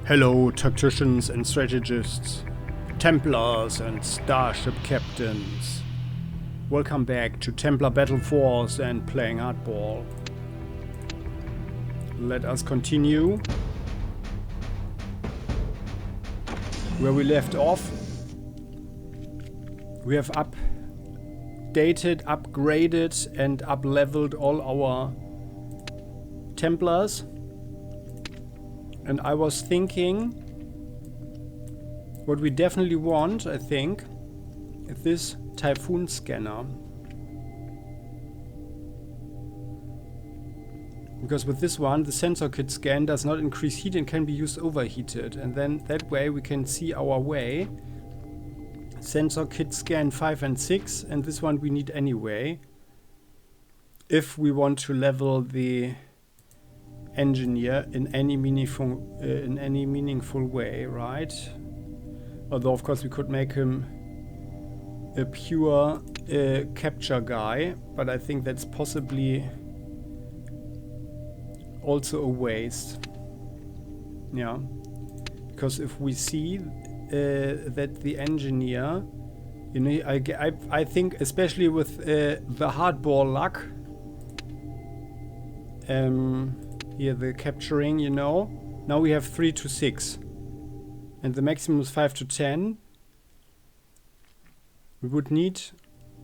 Hello, tacticians and strategists, Templars and starship captains. Welcome back to Templar Battleforce and Playing Hardball. Let us continue where we left off. We have updated, upgraded and up-leveled all our Templars. And I was thinking, what we definitely want, I think, is this Typhoon scanner. Because with this one, the sensor kit scan does not increase heat and can be used overheated. And then that way we can see our way. Sensor kit scan 5 and 6, and this one we need anyway. If we want to level the engineer in any meaningful way, right? Although of course we could make him a pure capture guy, but I think that's possibly also a waste. Yeah, because if we see that the engineer, you know, I think especially with the hardball luck, here the capturing, you know, now we have 3 to 6 and the maximum is 5 to 10. We would need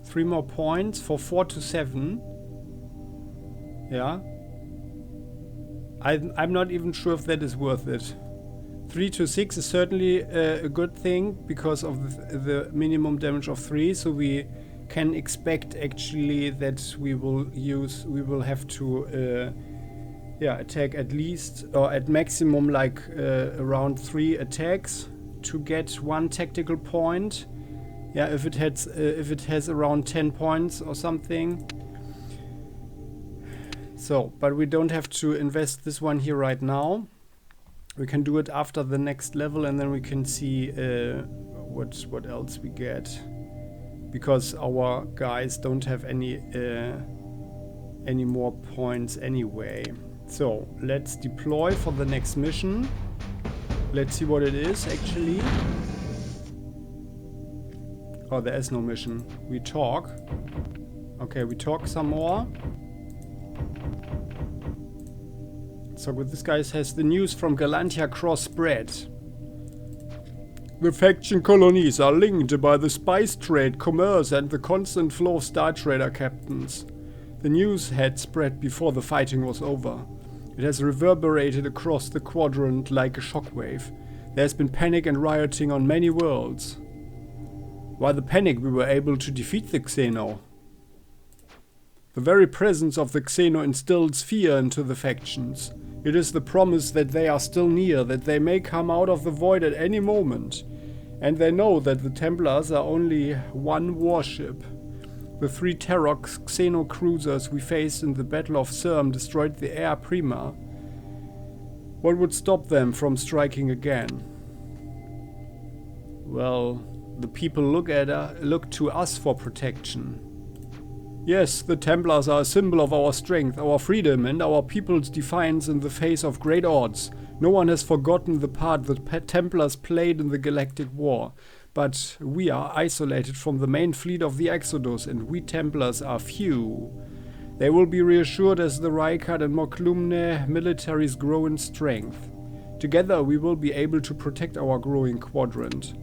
3 more points for 4 to 7. Yeah, I'm not even sure if that is worth it. 3 to 6 is certainly a good thing because of the minimum damage of 3, so we can expect actually that we will have to attack at least, or at maximum, like around 3 attacks to get 1 tactical point. Yeah, if it has around 10 points or something. So, but we don't have to invest this one here right now. We can do it after the next level, and then we can see what else we get, because our guys don't have any more points anyway. So let's deploy for the next mission. Let's see what it is actually. Oh, there is no mission. We talk. Okay, we talk some more. So with this guy says the news from Galantia Cross spread. The faction colonies are linked by the spice trade, commerce and the constant flow of star trader captains. The news had spread before the fighting was over. It has reverberated across the quadrant like a shockwave. There has been panic and rioting on many worlds. While the panic, we were able to defeat the Xeno. The very presence of the Xeno instills fear into the factions. It is the promise that they are still near, that they may come out of the void at any moment. And they know that the Templars are only one warship. The 3 Terrox Xeno cruisers we faced in the Battle of Serm destroyed the Air Prima. What would stop them from striking again? Well, the people look to us for protection. Yes, the Templars are a symbol of our strength, our freedom, and our people's defiance in the face of great odds. No one has forgotten the part the Templars played in the Galactic War. But we are isolated from the main fleet of the Exodus, and we Templars are few. They will be reassured as the Rykard and Moklumne militaries grow in strength. Together we will be able to protect our growing quadrant.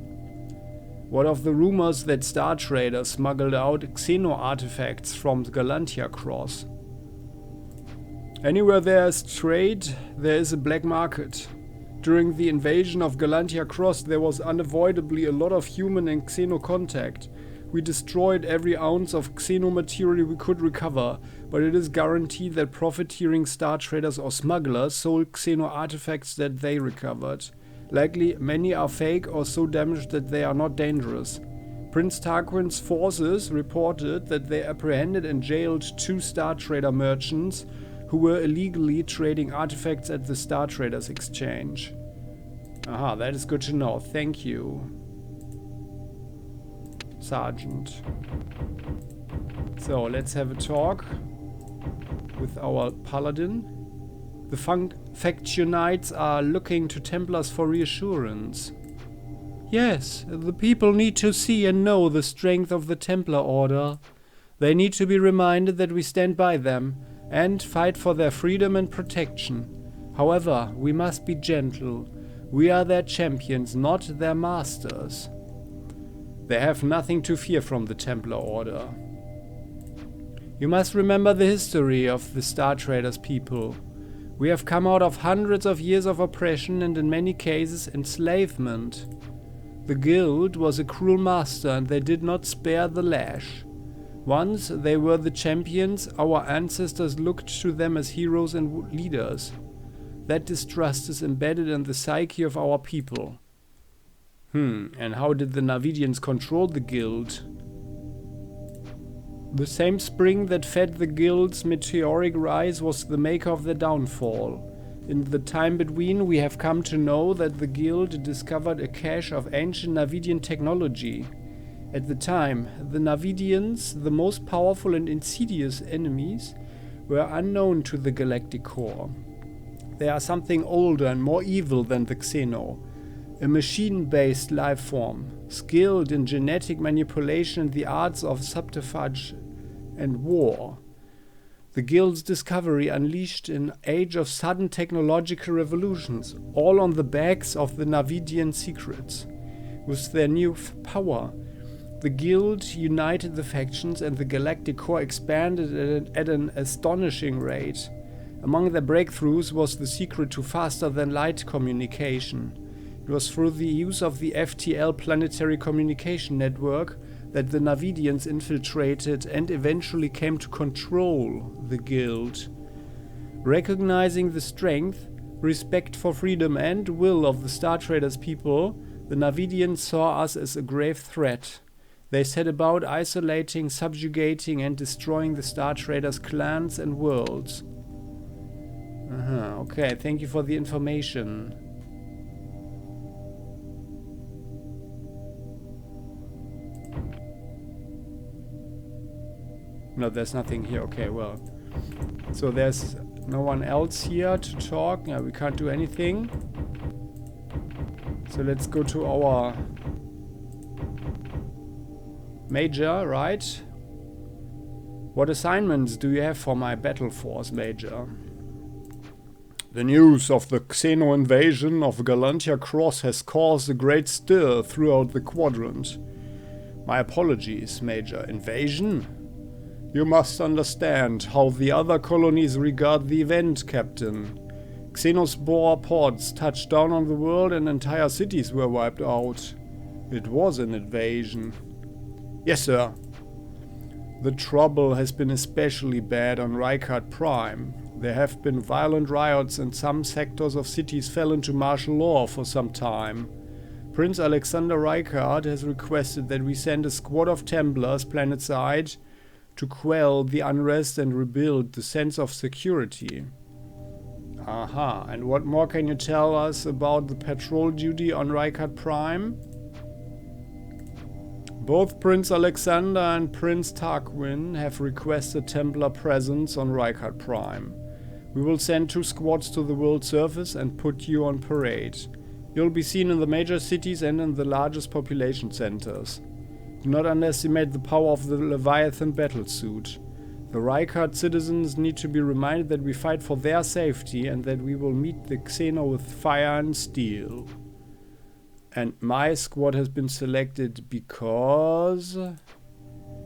What of the rumors that star traders smuggled out Xeno artifacts from the Galantia Cross? Anywhere there is trade, there is a black market. During the invasion of Galantia Cross, there was unavoidably a lot of human and Xeno contact. We destroyed every ounce of Xeno material we could recover, but it is guaranteed that profiteering star traders or smugglers sold Xeno artifacts that they recovered. Likely, many are fake or so damaged that they are not dangerous. Prince Tarquin's forces reported that they apprehended and jailed 2 star trader merchants who were illegally trading artifacts at the Star Traders Exchange. Aha, that is good to know. Thank you, Sergeant. So, let's have a talk with our Paladin. The factionites are looking to Templars for reassurance. Yes, the people need to see and know the strength of the Templar Order. They need to be reminded that we stand by them and fight for their freedom and protection. However, we must be gentle. We are their champions, not their masters. They have nothing to fear from the Templar Order. You must remember the history of the Star Traders people. We have come out of hundreds of years of oppression and in many cases enslavement. The guild was a cruel master and they did not spare the lash. Once they were the champions, our ancestors looked to them as heroes and leaders. That distrust is embedded in the psyche of our people. And how did the Narvidians control the guild? The same spring that fed the guild's meteoric rise was the maker of their downfall. In the time between, we have come to know that the guild discovered a cache of ancient Narvidian technology. At the time, the Narvidians, the most powerful and insidious enemies, were unknown to the galactic core. They are something older and more evil than the Xeno, a machine-based life form, skilled in genetic manipulation and the arts of subterfuge and war. The guild's discovery unleashed an age of sudden technological revolutions, all on the backs of the Narvidian secrets. With their new power, the guild united the factions and the galactic core expanded at an astonishing rate. Among their breakthroughs was the secret to faster-than-light communication. It was through the use of the FTL planetary communication network that the Narvidians infiltrated and eventually came to control the guild. Recognizing the strength, respect for freedom and will of the Star Traders people, the Narvidians saw us as a grave threat. They set about isolating, subjugating and destroying the Star Traders' clans and worlds. Okay, thank you for the information. No, there's nothing here. Okay, well. So there's no one else here to talk. Yeah, we can't do anything. So let's go to our Major, right? What assignments do you have for my battle force, Major? The news of the Xeno invasion of Galantia Cross has caused a great stir throughout the quadrant. My apologies, Major. Invasion? You must understand how the other colonies regard the event, Captain. Xenos bore pods touched down on the world and entire cities were wiped out. It was an invasion. Yes, sir. The trouble has been especially bad on Rykard Prime. There have been violent riots and some sectors of cities fell into martial law for some time. Prince Alexander Rykard has requested that we send a squad of Templars planetside to quell the unrest and rebuild the sense of security. Aha, and what more can you tell us about the patrol duty on Rykard Prime? Both Prince Alexander and Prince Tarquin have requested Templar presence on Rykard Prime. We will send 2 squads to the world surface and put you on parade. You'll be seen in the major cities and in the largest population centers. Do not underestimate the power of the Leviathan battlesuit. The Rykard citizens need to be reminded that we fight for their safety and that we will meet the Xeno with fire and steel. And my squad has been selected because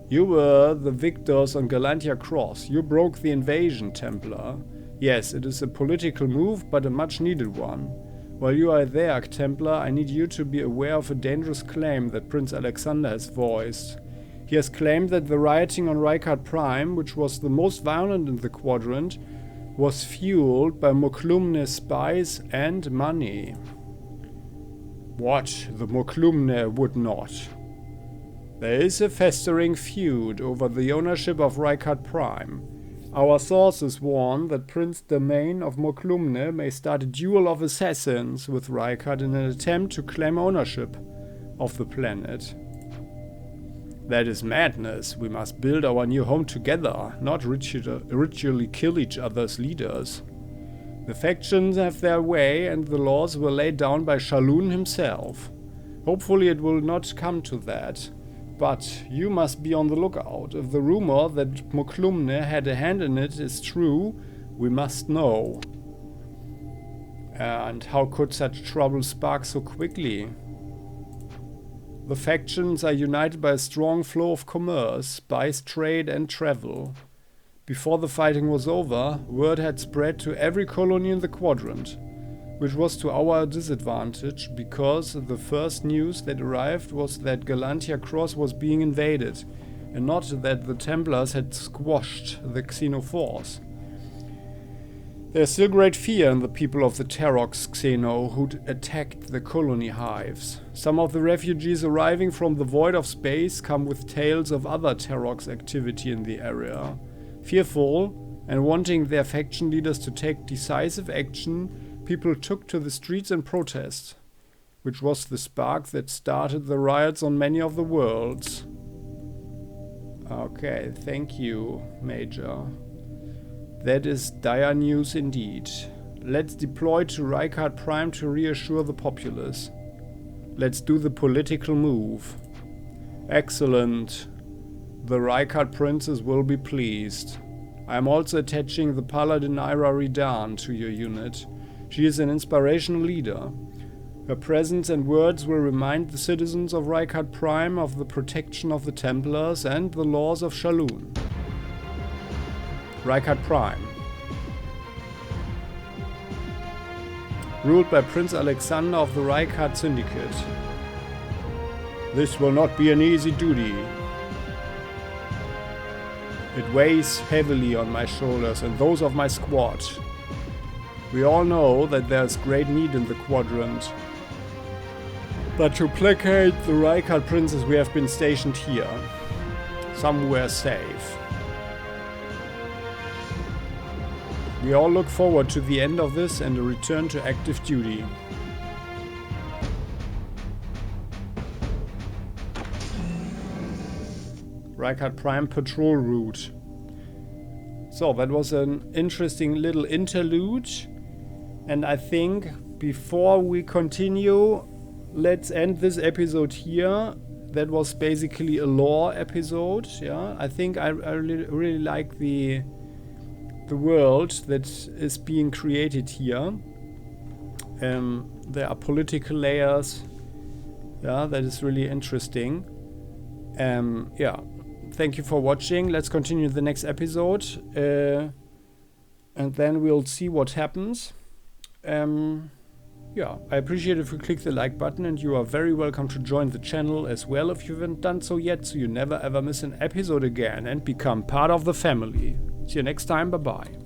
you were the victors on Galantia Cross. You broke the invasion, Templar. Yes, it is a political move, but a much needed one. While you are there, Templar, I need you to be aware of a dangerous claim that Prince Alexander has voiced. He has claimed that the rioting on Rykard Prime, which was the most violent in the quadrant, was fueled by Moklumne spies and money. What? The Moklumne would not. There is a festering feud over the ownership of Rykard Prime. Our sources warn that Prince Domain of Moklumne may start a duel of assassins with Rykard in an attempt to claim ownership of the planet. That is madness. We must build our new home together, not ritually kill each other's leaders. The factions have their way and the laws were laid down by Shalun himself. Hopefully it will not come to that. But you must be on the lookout. If the rumor that Moklumne had a hand in it is true, we must know. And how could such trouble spark so quickly? The factions are united by a strong flow of commerce, spice trade and travel. Before the fighting was over, word had spread to every colony in the quadrant, which was to our disadvantage because the first news that arrived was that Galantia Cross was being invaded, and not that the Templars had squashed the Xeno force. There is still great fear in the people of the Terox Xeno who'd attacked the colony hives. Some of the refugees arriving from the void of space come with tales of other Terox activity in the area. Fearful and wanting their faction leaders to take decisive action, people took to the streets in protest, which was the spark that started the riots on many of the worlds. Okay, thank you, Major. That is dire news indeed. Let's deploy to Rykard Prime to reassure the populace. Let's do the political move. Excellent. The Rykard princes will be pleased. I am also attaching the Paladin Ira Ridan to your unit. She is an inspirational leader. Her presence and words will remind the citizens of Rykard Prime of the protection of the Templars and the laws of Shalun. Rykard Prime. Ruled by Prince Alexander of the Rykard Syndicate. This will not be an easy duty. It weighs heavily on my shoulders and those of my squad. We all know that there is great need in the quadrant. But to placate the Rykard princes we have been stationed here. Somewhere safe. We all look forward to the end of this and a return to active duty. Rykard Prime patrol route. So that was an interesting little interlude. And I think before we continue, let's end this episode here. That was basically a lore episode. Yeah, I think I really like the world that is being created here. There are political layers. Yeah, that is really interesting. Yeah, thank you for watching. Let's continue the next episode. And then we'll see what happens. Yeah, I appreciate if you click the like button, and you are very welcome to join the channel as well if you haven't done so yet, so you never ever miss an episode again and become part of the family. See you next time, bye bye.